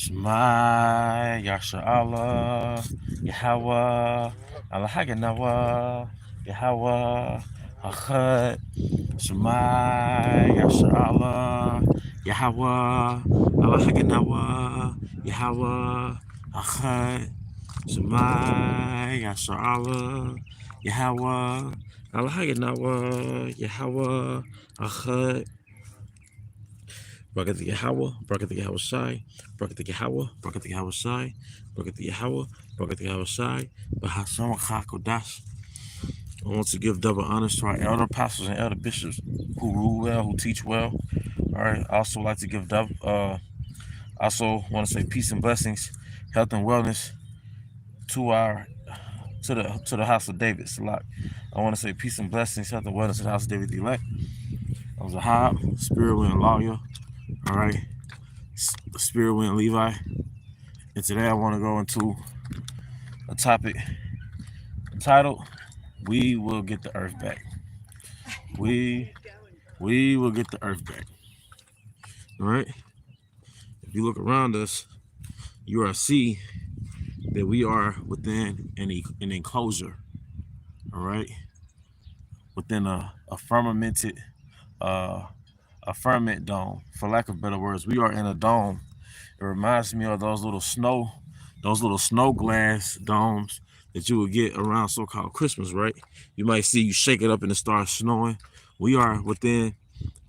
Shema Yasha Allah Yahweh Allah Haganawa Yahweh Achad Shema Yasha Allah Yahweh Allah Haganawa Yahweh Achad Shema Yasha Allah Yahweh Allah Haganawa Yahweh Achad Bracket the Yahweh, Bracket the Yahweh Shai, Bracket the Yahweh, Bracket the Yahweh Shai, Bracket the Yahweh, Bracket the Yahweh Shai, Bahasam Hakodash. I want to give double honors to our elder pastors and elder bishops who rule well, who teach well. All right. I also like to give also want to say peace and blessings, health and wellness to our to the house of David. Salak. I want to say peace and blessings, health and wellness to the house of David the elect. I was a Zahab, Spirit Wind Lawyer. All right. Spirit Wind Levi. And today I want to go into a topic entitled "We Will Get the Earth Back." We will get the earth back. All right. If you look around us, you will see that we are within an enclosure. All right. Within a firmament dome, for lack of better words. We are in a dome. It reminds me of those little snow glass domes that you would get around so-called Christmas, right? You might see you shake it up and it starts snowing. We are within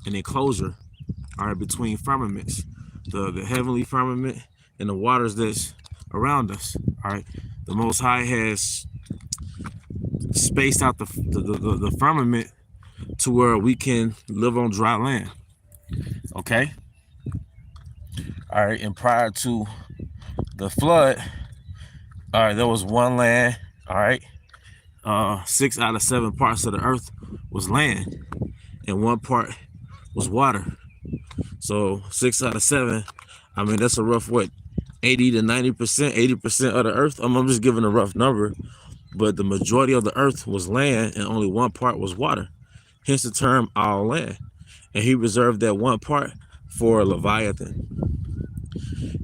an enclosure, all right, between firmaments, the heavenly firmament and the waters that's around us, all right? The Most High has spaced out the firmament to where we can live on dry land, okay? All right, and prior to the flood, all right, there was one land, all right? 6 out of 7 parts of the earth was land, and 1 part was water. So 6 out of 7, I mean, that's a rough, what, 80 to 90%, 80% of the earth? I'm just giving a rough number, but the majority of the earth was land, and only 1 part was water. Hence the term all land. And he reserved that 1 part for Leviathan.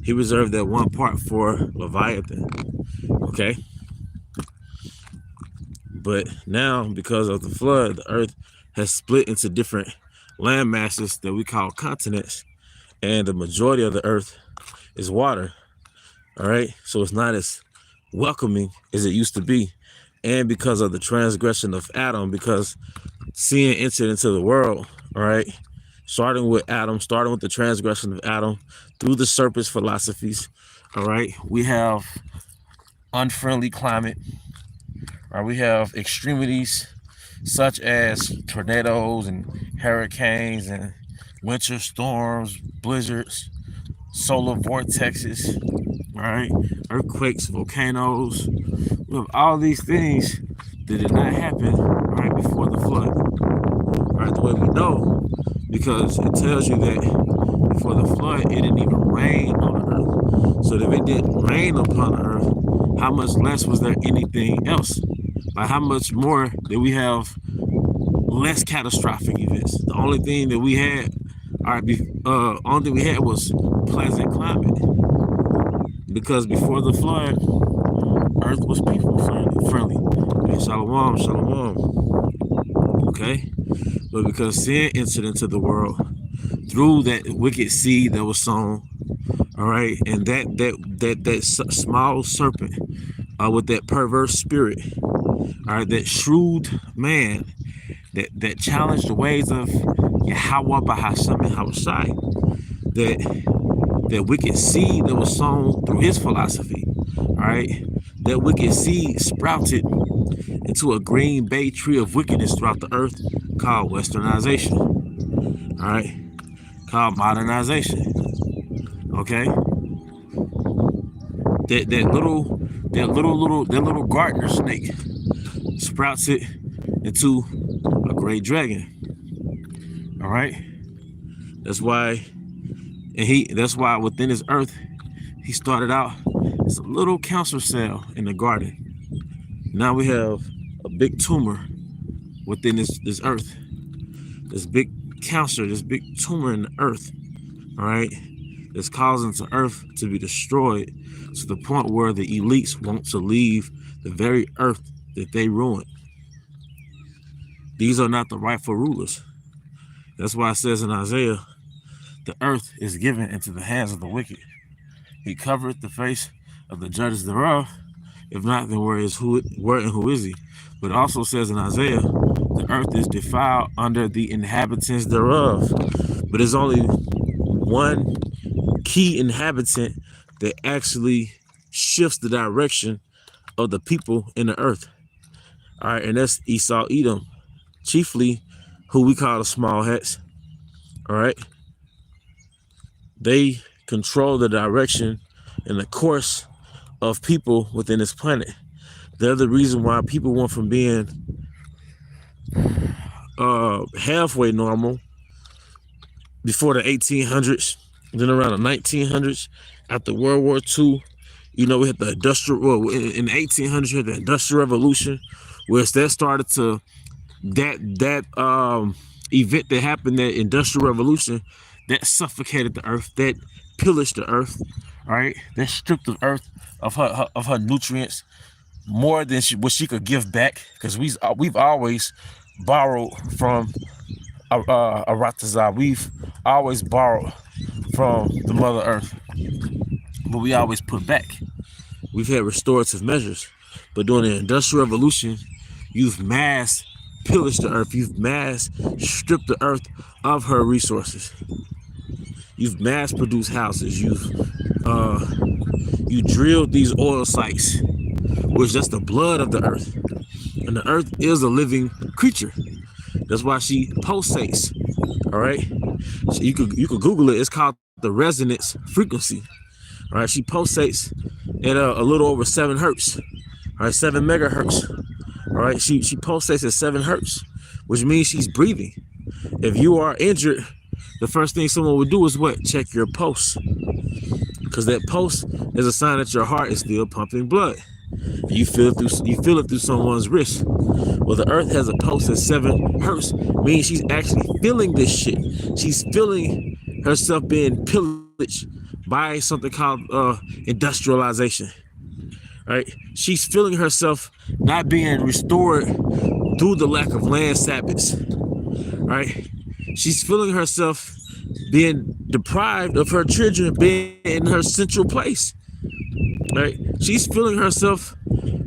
He reserved that 1 part for Leviathan. Okay. But now, because of the flood, the earth has split into different land masses that we call continents, and the majority of the earth is water. All right. So it's not as welcoming as it used to be. And because of the transgression of Adam, because sin entered into the world, all right, starting with the transgression of Adam through the serpent's philosophies, all right, we have unfriendly climate. Right, we have extremities such as tornadoes and hurricanes and winter storms, blizzards, solar vortexes, right? Earthquakes, volcanoes. We have all these things that did not happen right before the flood. Right, the way we know, because it tells you that before the flood, it didn't even rain on the earth. So if it didn't rain upon the earth, how much less was there anything else? Like, how much more did we have less catastrophic events? The only thing that we had, only thing we had was pleasant climate. Because before the flood, earth was people friendly. And shalom, shalom. Okay? But because sin entered into the world through that wicked seed that was sown, all right, and that small serpent with that perverse spirit, all right, that shrewd man that challenged the ways of Yahweh Bahashem and Hawashai, that wicked seed that was sown through his philosophy, all right, that wicked seed sprouted into a green bay tree of wickedness throughout the earth called westernization, all right, called modernization. Okay, that little gardener snake sprouts it into a great dragon. All right, that's why within his earth he started out as a little cancer cell in the garden. Now we have a big tumor within this earth, this big cancer, this big tumor in the earth. All right, that's causing the earth to be destroyed to the point where the elites want to leave the very earth that they ruined. These are not the rightful rulers. That's why it says in Isaiah, the earth is given into the hands of the wicked. He covered the face of the judges thereof. If not, then where and who is he? But it also says in Isaiah, the earth is defiled under the inhabitants thereof. But there's only one key inhabitant that actually shifts the direction of the people in the earth. All right, and that's Esau, Edom, chiefly who we call the small hats. All right, they control the direction and the course of people within this planet. They're the reason why people went from being halfway normal before the 1800s, then around the 1900s, after World War II, you know, we had the industrial, well, in the 1800s, we had the Industrial Revolution, where that started to, that event that happened, that Industrial Revolution, that suffocated the earth, that pillaged the earth, right? That stripped the earth of her nutrients more than what she could give back, because we've always borrowed from Aratazar. We've always borrowed from the Mother Earth, but we always put back. We've had restorative measures, but during the Industrial Revolution, you've mass pillaged the earth. You've mass stripped the earth of her resources. You've mass produced houses. You drilled these oil sites, which that's the blood of the earth, and the earth is a living creature. That's why she pulsates. All right, so you could Google it. It's called the resonance frequency. All right, she pulsates at a little over 7 hertz. All right, 7 megahertz. All right, she pulsates at 7 hertz, which means she's breathing. If you are injured, the first thing someone would do is what? Check your pulse, because that pulse is a sign that your heart is still pumping blood. You feel it through someone's wrist. Well, the earth has a pulse at 7 hertz, means she's actually feeling this shit. She's feeling herself being pillaged by something called industrialization. Right? She's feeling herself not being restored through the lack of land sabbaths. Right? She's feeling herself being deprived of her children being in her central place. Right? She's feeling herself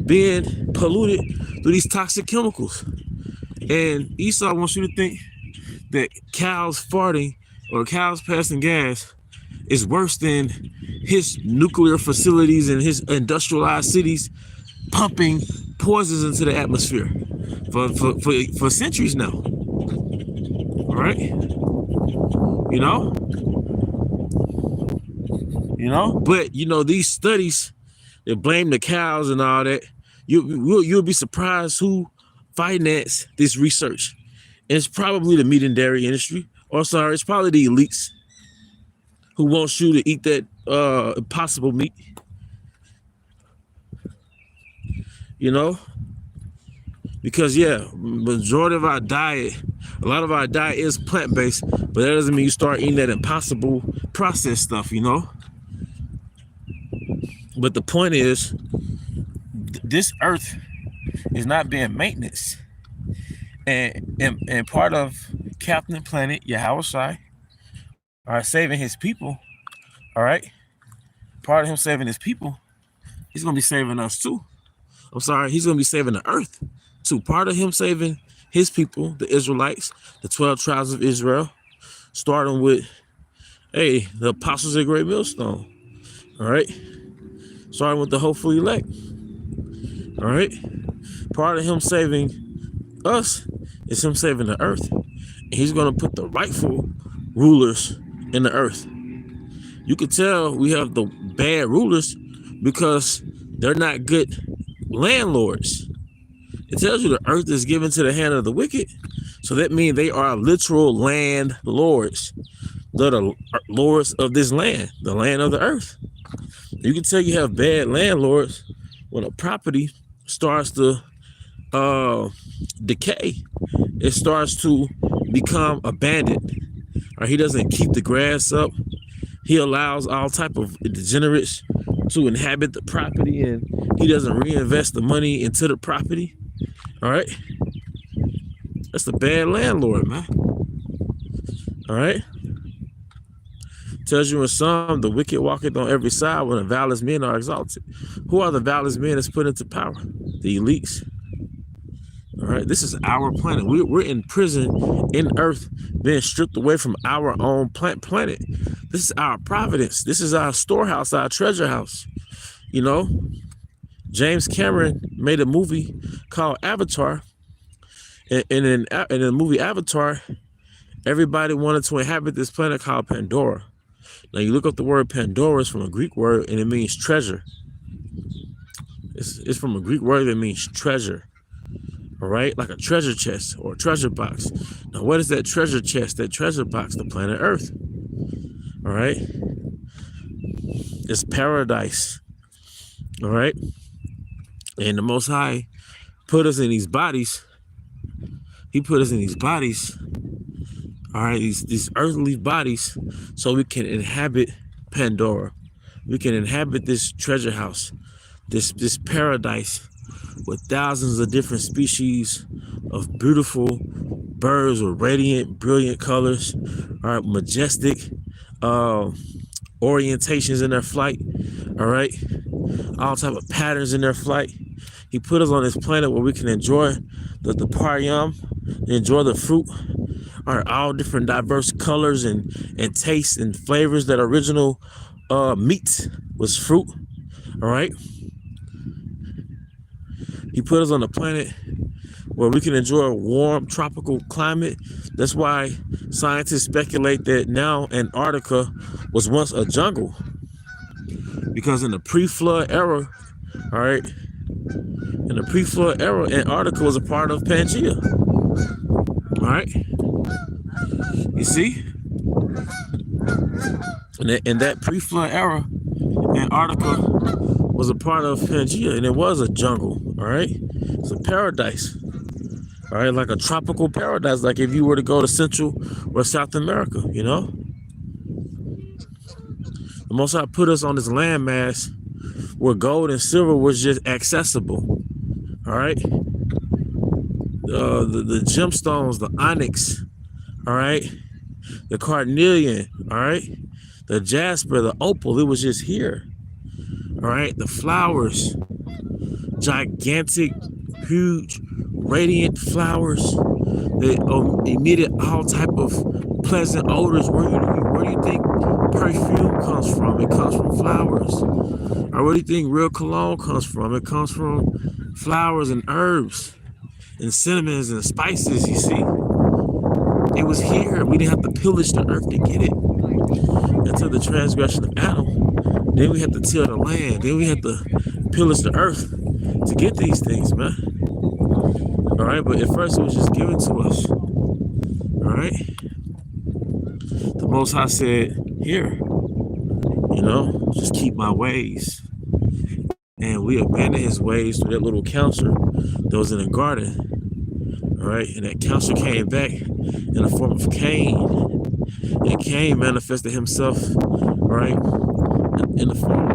being polluted through these toxic chemicals. And Esau wants you to think that cows farting or cows passing gas is worse than his nuclear facilities and his industrialized cities pumping poisons into the atmosphere for centuries now. All right? You know, but you know, these studies, they blame the cows and all that. You'll be surprised who financed this research. And it's probably the meat and dairy industry. Or sorry, it's probably the elites who wants you to eat that impossible meat. You know? Because yeah, majority of our diet, a lot of our diet is plant-based, but that doesn't mean you start eating that impossible processed stuff, you know? But the point is, this earth is not being maintenance. And part of Captain Planet, Yahweh Shai, all right, saving his people, all right? Part of him saving his people, he's going to be saving us too. I'm sorry, he's going to be saving the earth too. Part of him saving his people, the Israelites, the 12 tribes of Israel, starting with, hey, the apostles at Great Millstone, all right? Starting with the hopeful elect, all right? Part of him saving us is him saving the earth. And he's going to put the rightful rulers in the earth. You could tell we have the bad rulers because they're not good landlords. It tells you the earth is given to the hand of the wicked. So that means they are literal landlords. They're the lords of this land, the land of the earth. You can tell you have bad landlords when a property starts to decay. It starts to become abandoned. Or he doesn't keep the grass up. He allows all type of degenerates to inhabit the property, and he doesn't reinvest the money into the property. All right. That's the bad landlord, man. All right. Tells you in Psalm, the wicked walketh on every side when the valorous men are exalted. Who are the valorous men that's put into power? The elites. All right, this is our planet. We're in prison in Earth, being stripped away from our own planet. This is our providence. This is our storehouse, our treasure house. You know, James Cameron made a movie called Avatar, and in the movie Avatar, everybody wanted to inhabit this planet called Pandora. Now you look up the word Pandora, is from a Greek word, and it means treasure. It's from a Greek word that means treasure. All right, like a treasure chest or a treasure box. Now, what is that treasure chest, that treasure box? The planet Earth. All right, it's paradise. All right, and the Most High put us in these bodies. He put us in these bodies. All right, these earthly bodies, so we can inhabit Pandora. We can inhabit this treasure house, this paradise, with thousands of different species of beautiful birds with radiant, brilliant colors, all right, majestic orientations in their flight, all right, all type of patterns in their flight. He put us on this planet where we can enjoy the pariyam, enjoy the fruit, all right, all different diverse colors and tastes and flavors. That original meat was fruit, all right. He put us on a planet where we can enjoy a warm tropical climate. That's why scientists speculate that now Antarctica was once a jungle, because in the pre-flood era, all right, in the pre-flood era, Antarctica was a part of Pangea. All right, you see, in that pre-flood era, Antarctica was a part of Pangea, and it was a jungle. All right, it's a paradise. All right, like a tropical paradise, like if you were to go to Central or South America. You know, the Most High put us on this landmass where gold and silver was just accessible. All right, the gemstones, the onyx, all right, the carnelian, all right, the jasper, the opal, it was just here. All right, the flowers, gigantic, huge, radiant flowers that emitted all type of pleasant odors. Where do you think perfume comes from? It comes from flowers. Or where do you think real cologne comes from? It comes from flowers and herbs and cinnamons and spices. You see, it was here. We didn't have to pillage the earth to get it until the transgression of Adam. Then we had to till the land. Then we had to pillage the earth to get these things, man. All right, but at first it was just given to us. All right. The Most High said, here, you know, just keep my ways. And we abandoned his ways through that little counselor that was in the garden. All right, and that counselor came back in the form of Cain. And Cain manifested himself, all right, in the form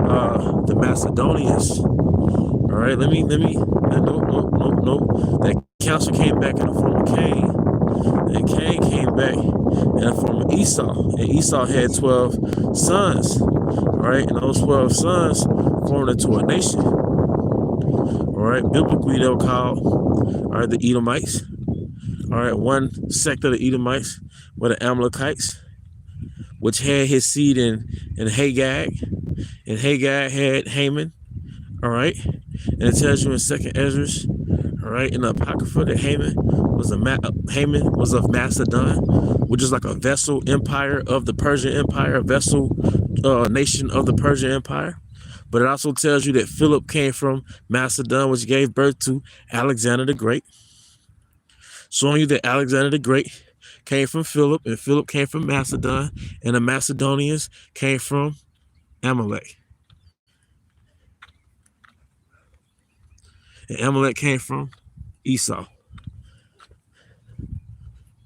of the Macedonians. All right, no. That counselor came back in the form of Cain. And Cain came back in the form of Esau. And Esau had 12 sons. All right, and those 12 sons formed into a nation. All right, biblically they were called, all right, the Edomites. All right, one sect of the Edomites were the Amalekites, which had his seed in Hagag, and Hagag had Haman. All right, and it tells you in 2nd Ezra, all right, in the Apocrypha, that Haman was of Macedon, which is like a vassal empire of the Persian Empire, a vassal nation of the Persian Empire. But it also tells you that Philip came from Macedon, which gave birth to Alexander the Great, showing you that Alexander the Great came from Philip, and Philip came from Macedon, and the Macedonians came from Amalek. And Amalek came from Esau.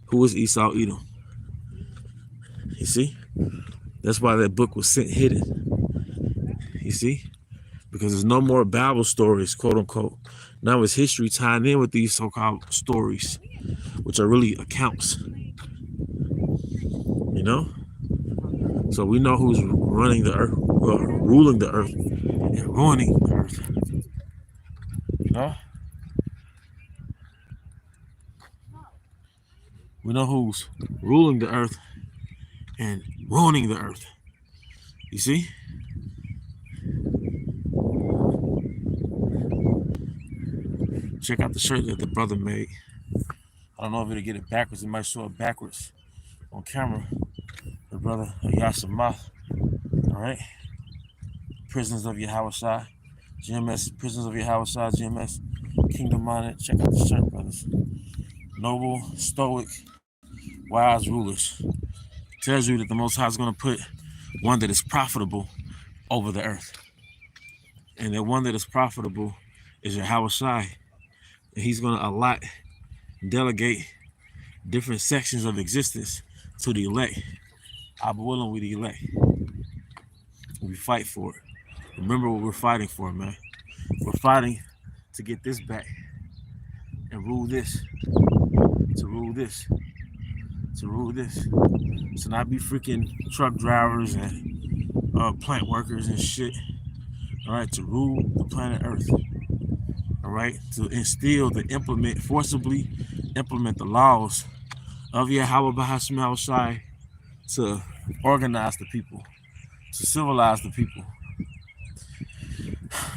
Who was Esau? Edom. You see? That's why that book was sent hidden. You see? Because there's no more Bible stories, quote unquote. Now it's history tied in with these so-called stories, which are really accounts, you know? So we know who's running the earth, ruling the earth, and ruining the earth. You know? We know who's ruling the earth and ruining the earth. You see? Check out the shirt that the brother made. I don't know if it'll get it backwards. It might show it backwards on camera. The brother Yasamath. All right. Prisoners of Yahushua. GMS, Prisoners of Yahushua, GMS, Kingdom Minded. Check out the shirt, brothers. Noble, stoic, wise rulers. Tells you that the Most High is going to put one that is profitable over the earth. And that one that is profitable is Yahushua. And he's going to allot, delegate different sections of existence to the elect. I'm willing with the elect. We fight for it. Remember what we're fighting for, man. We're fighting to get this back and rule this, to rule this, to rule this. To not be freaking truck drivers and plant workers and shit. All right, to rule the planet Earth. All right, to instill, to implement, forcibly implement the laws of Yahweh Bahashim Shai, to organize the people, to civilize the people.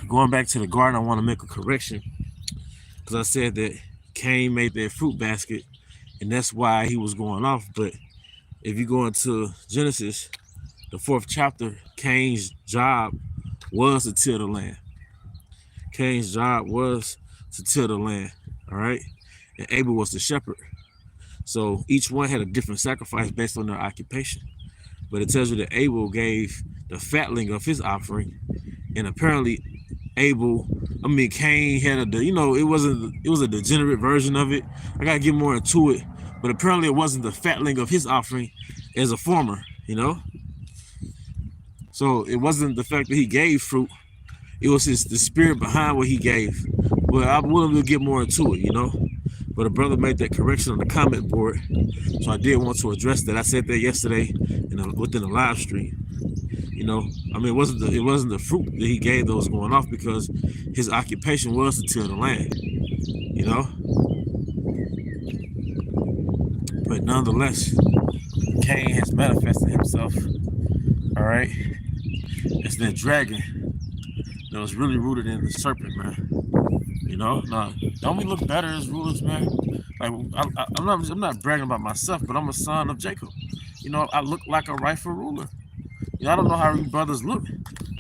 Going back to the garden, I want to make a correction because I said that Cain made that fruit basket and that's why he was going off. But if you go into Genesis, the 4th chapter, Cain's job was to till the land. Cain's job was to till the land, all right? And Abel was the shepherd. So each one had a different sacrifice based on their occupation. But it tells you that Abel gave the fatling of his offering, and apparently Cain had it was a degenerate version of it. I gotta get more into it, but apparently it wasn't the fatling of his offering as a farmer, you know. So it wasn't the fact that he gave fruit; it was the spirit behind what he gave. But I'm willing to get more into it, you know. But a brother made that correction on the comment board, so I did want to address that. I said that yesterday within the live stream. You know, I mean, it wasn't the fruit that he gave that was going off because his occupation was to till the land. You know, but nonetheless, Cain has manifested himself. All right, it's that dragon that was really rooted in the serpent, man. You know, now don't we look better as rulers, man? Like I'm not bragging about myself, but I'm a son of Jacob. You know, I look like a rightful ruler. You know, I don't know how you brothers look,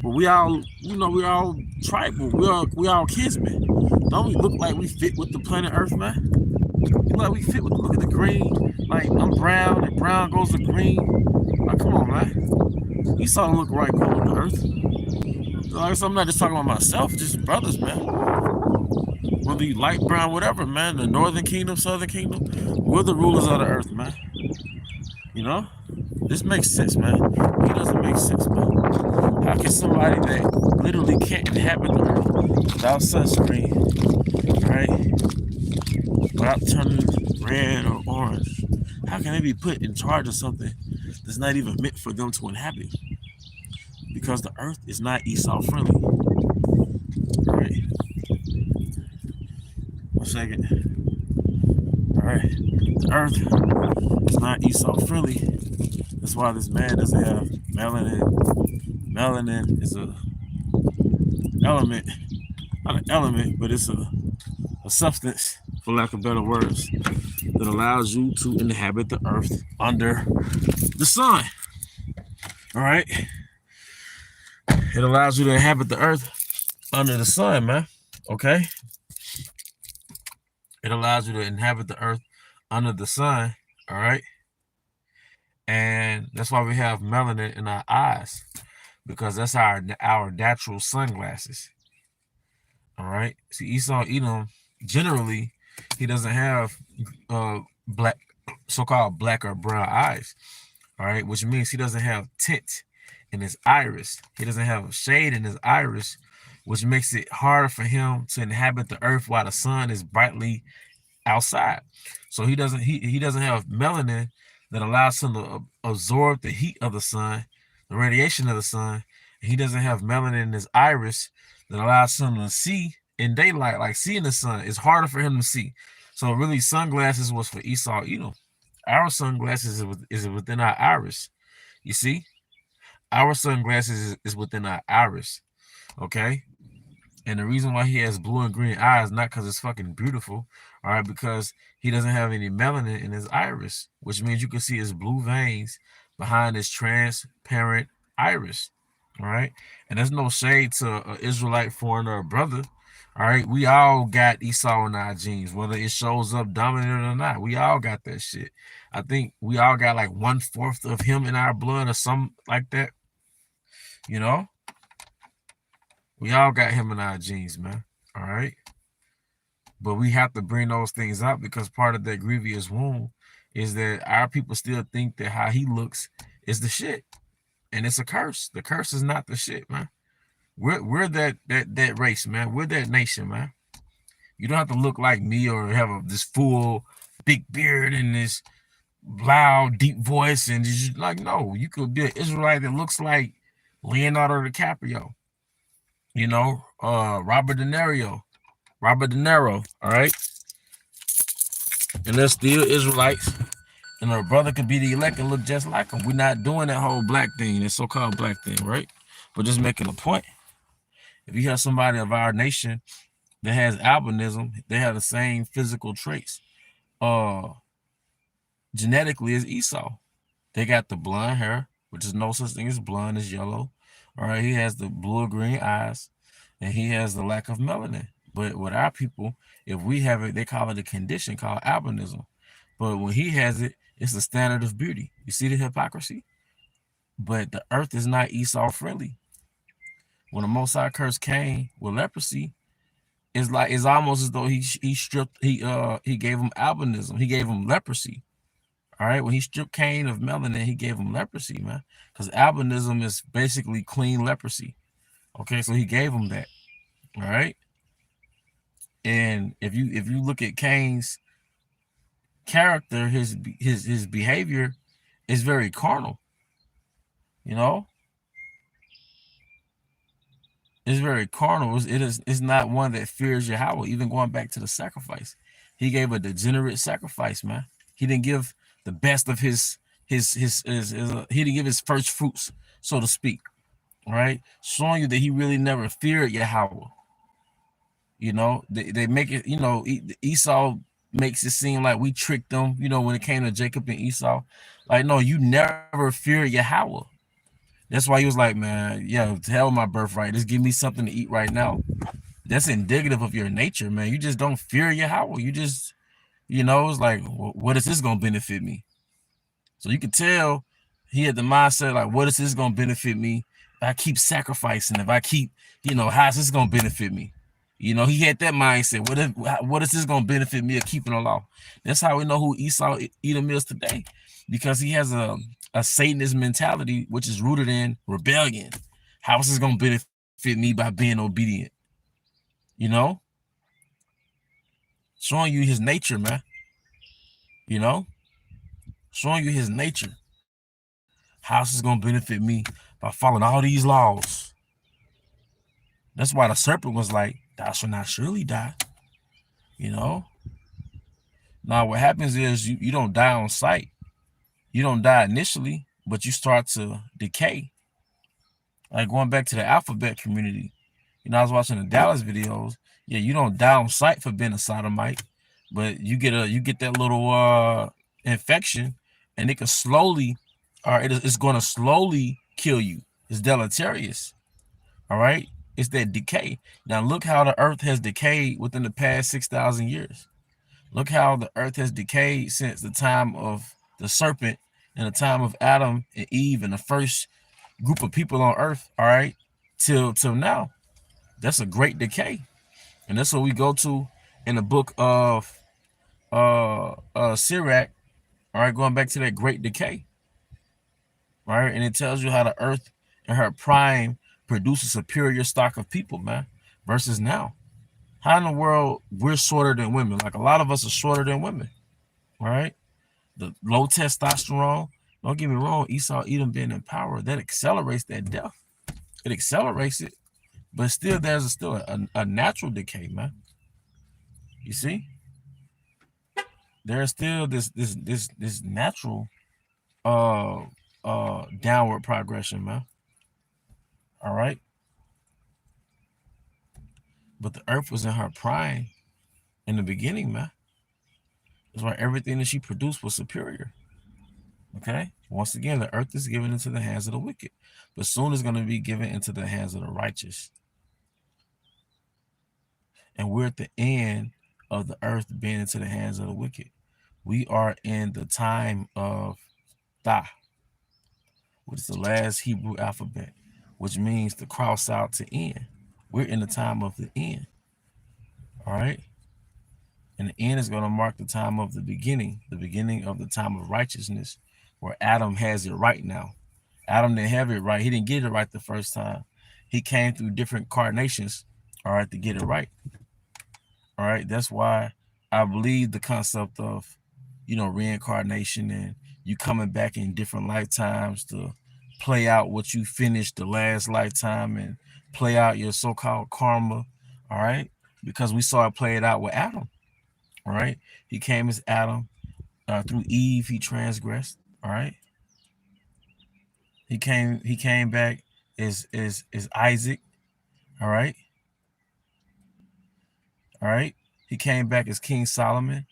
but we all, we're all tribal. We all kinsmen. Don't we look like we fit with the planet Earth, man? Like we fit with, look at the green. Like I'm brown and brown goes to green. Like, come on, man. You saw look right going with the Earth. So I guess I'm not just talking about myself, just brothers, man. Whether you light brown, whatever, man. The Northern Kingdom, Southern Kingdom, we're the rulers of the earth, man. You know? This makes sense, man. It doesn't make sense, man. How can somebody that literally can't inhabit the earth without sunscreen, right? Without turning red or orange, how can they be put in charge of something that's not even meant for them to inhabit? Because the earth is not Esau friendly. All right. 1 second. All right. The earth is not Esau friendly. That's why this man doesn't have melanin. Melanin is a element, not an element, but it's a substance, for lack of better words, that allows you to inhabit the earth under the sun. All right? It allows you to inhabit the earth under the sun, man. Okay? It allows you to inhabit the earth under the sun. All right? And that's why we have melanin in our eyes, because that's our natural sunglasses. All right. See, Esau Edom, generally, he doesn't have black, so-called black or brown eyes. all right, which means he doesn't have tint in his iris. He doesn't have shade in his iris, which makes it harder for him to inhabit the earth while the sun is brightly outside. So he doesn't have melanin that allows him to absorb the heat of the sun, the radiation of the sun. And he doesn't have melanin in his iris that allows him to see in daylight, like seeing the sun. It's harder for him to see. So really, sunglasses was for Esau Edom. Our sunglasses is within our iris. You see, our sunglasses is within our iris. Okay. And the reason why he has blue and green eyes, not because it's fucking beautiful, all right, because he doesn't have any melanin in his iris, which means you can see his blue veins behind his transparent iris, all right? And there's no shade to an Israelite foreigner or brother, all right? We all got Esau in our genes, whether it shows up dominant or not. We all got that shit. I think we all got like 1/4 of him in our blood or something like that, you know? We all got him in our genes, man. All right. But we have to bring those things up because part of that grievous wound is that our people still think that how he looks is the shit. And it's a curse. The curse is not the shit, man. We're that race, man. We're that nation, man. You don't have to look like me or have this full big beard and this loud, deep voice. And just like, no, you could be an Israelite that looks like Leonardo DiCaprio. You know, Robert De Niro, all right? And they're still Israelites, and her brother could be the elect and look just like him. We're not doing that whole black thing, that so-called black thing, right? We're just making a point. If you have somebody of our nation that has albinism, they have the same physical traits genetically as Esau. They got the blonde hair, which is no such thing as blonde, as yellow. All right, he has the blue or green eyes, and he has the lack of melanin. But with our people, if we have it, they call it a condition called albinism. But when he has it, it's the standard of beauty. You see the hypocrisy? But the earth is not Esau friendly. When the Most High cursed Cain with leprosy, it's almost as though he gave him albinism. He gave him leprosy. All right, when he stripped Cain of melanin, he gave him leprosy, man. Because albinism is basically clean leprosy. Okay, so he gave him that. All right. And if you look at Cain's character, his behavior is very carnal. You know, it's very carnal. It's not one that fears Yahweh. Even going back to the sacrifice, he gave a degenerate sacrifice, man. He didn't give the best of his he didn't give his first fruits, so to speak. All right, showing you that he really never feared Yahweh. You know, they make it, you know, Esau makes it seem like we tricked them, you know, when it came to Jacob and Esau. Like, no, you never feared Yahweh. That's why he was like, man, yeah, to hell with my birthright. Just give me something to eat right now. That's indicative of your nature, man. You just don't fear Yahweh. You just, you know, it's like, what is this going to benefit me? So you can tell he had the mindset, like, what is this going to benefit me? If I keep sacrificing, if I keep, you know, how's this going to benefit me? You know, he had that mindset. What is this going to benefit me of keeping the law? That's how we know who Esau Edom is today, because he has a Satanist mentality, which is rooted in rebellion. How is this going to benefit me by being obedient? You know, showing you his nature, man. You know, showing you his nature. How is this going to benefit me by following all these laws? That's why the serpent was like, thou shalt not surely die. You know? Now what happens is you don't die on sight. You don't die initially, but you start to decay. Like going back to the alphabet community. You know, I was watching the Dallas videos. Yeah, you don't die on sight for being a sodomite, but you get that little infection, and it can slowly, or it's going to slowly kill you. It's deleterious. All right. It's that decay. Now look how the earth has decayed within the past 6,000 years. Look how the earth has decayed since the time of the serpent and the time of Adam and Eve and the first group of people on earth, all right, till now. That's a great decay. And that's what we go to in the book of Sirach, all right, going back to that great decay. All right, and it tells you how the earth in her prime produced a superior stock of people, man, versus now. How in the world we're shorter than women? Like, a lot of us are shorter than women, all right? The low testosterone. Don't get me wrong, Esau, Edom being in power, that accelerates that death. It accelerates it, but still, there's still a natural decay, man. You see, there's still this natural downward progression, man. All right, but the earth was in her prime in the beginning, man. That's why everything that she produced was superior. Okay. Once again, the earth is given into the hands of the wicked, but soon it's going to be given into the hands of the righteous. And we're at the end of the earth being into the hands of the wicked. We are in the time of Ta, which is the last Hebrew alphabet, which means to cross out to end. We're in the time of the end. All right. And the end is going to mark the time of the beginning of the time of righteousness, where Adam has it right now. Adam didn't have it right. He didn't get it right the first time. He came through different incarnations, all right, to get it right. All right. That's why I believe the concept of, reincarnation and you coming back in different lifetimes to play out what you finished the last lifetime and play out your so-called karma. All right. Because we saw it played out with Adam. All right. He came as Adam. Through Eve, he transgressed. All right. He came back as Isaac. All right. All right. He came back as King Solomon.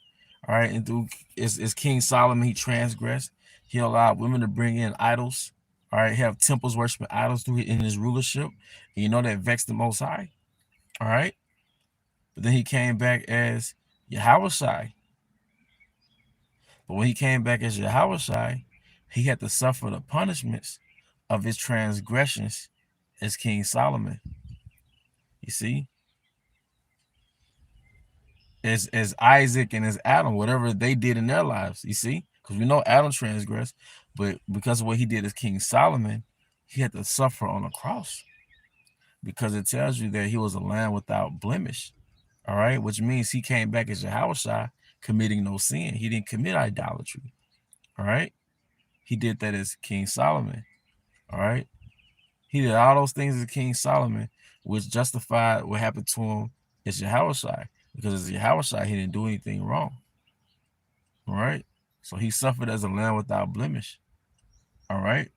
All right. And through as King Solomon, he transgressed. He allowed women to bring in idols. All right. Have temples worshiping idols in his rulership. And that vexed the Most High. All right. But then he came back as Yahushai. But when he came back as Yahushai, he had to suffer the punishments of his transgressions as King Solomon. You see? As Isaac and as Adam, whatever they did in their lives, you see? Because we know Adam transgressed, but because of what he did as King Solomon, he had to suffer on a cross. Because it tells you that he was a lamb without blemish. All right, which means he came back as Yahushua, committing no sin. He didn't commit idolatry. All right, he did that as King Solomon. All right, he did all those things as King Solomon, which justified what happened to him as Yahushua, because as Yahushua, he didn't do anything wrong. All right, so he suffered as a lamb without blemish. All right,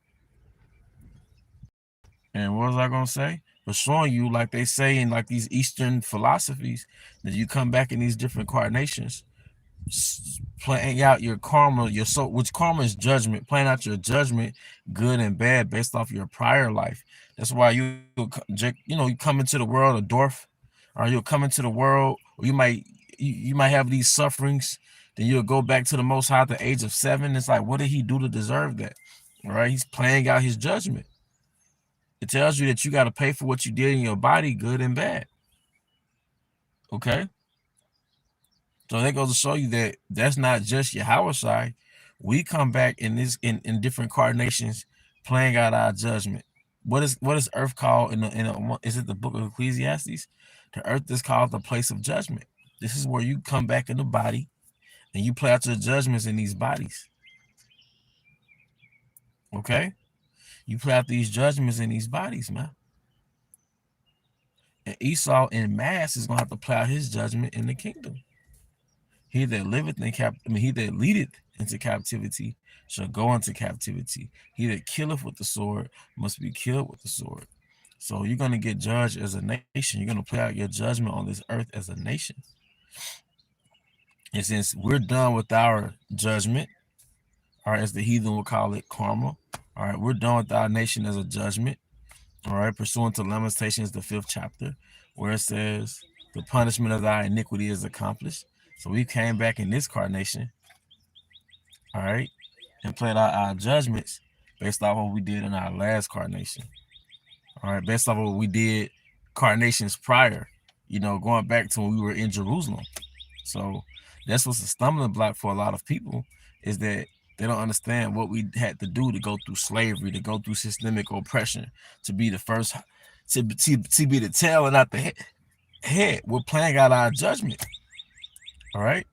and what was I gonna say? But showing you, like they say in like these Eastern philosophies, that you come back in these different incarnations, playing out your karma, which karma is judgment, playing out your judgment, good and bad, based off your prior life. That's why you come into the world a dwarf, or you'll come into the world, or you might have these sufferings, then you'll go back to the Most High at the age of 7. It's like, what did he do to deserve that? All right, he's playing out his judgment. It tells you that you got to pay for what you did in your body, good and bad. Okay? So that goes to show you that that's not just Yahushua. We come back in different incarnations, playing out our judgment. What is earth called is it the book of Ecclesiastes? The earth is called the place of judgment. This is where you come back in the body and you play out your judgments in these bodies. Okay? You play out these judgments in these bodies, man. And Esau in mass is gonna have to play out his judgment in the kingdom. He that liveth he that leadeth into captivity shall go into captivity. He that killeth with the sword must be killed with the sword. So you're gonna get judged as a nation. You're gonna play out your judgment on this earth as a nation. And since we're done with our judgment, all right, as the heathen will call it, karma. All right, we're done with our nation as a judgment. All right, pursuant to Lamentations, the 5th chapter, where it says, the punishment of thy iniquity is accomplished. So we came back in this incarnation, all right, and played out our judgments based off what we did in our last incarnation. All right, based off what we did incarnations prior, going back to when we were in Jerusalem. So that's what's a stumbling block for a lot of people, is that They don't understand what we had to do to go through slavery, to go through systemic oppression, to be the first, to be the tail and not the head. We're playing out our judgment. All right,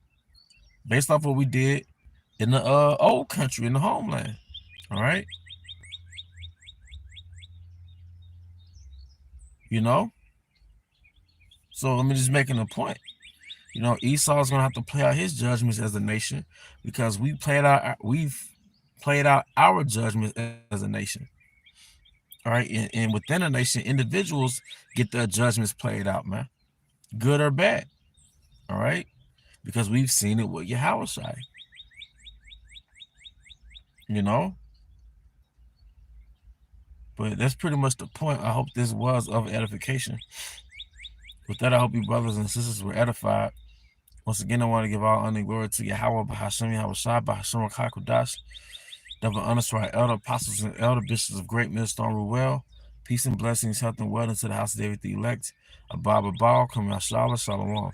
based off what we did in the old country, in the homeland. All right, you know. So let me just making a point. You know, Esau's gonna have to play out his judgments as a nation because we've played out our judgments as a nation. All right, and within a nation, individuals get their judgments played out, man, good or bad. All right, because we've seen it with Yahushua. You know, but that's pretty much the point. I hope this was of edification. With that, I hope you brothers and sisters were edified. Once again, I want to give all honor and glory to Yahweh, Bahashem, Yahushua, Bahashem, Kakudash. Double honors to our elder apostles and elder bishops of Great Millstone Ruel. Peace and blessings, health and wealth into the house of David the elect. Abba Baal, Kamashal, Shalom.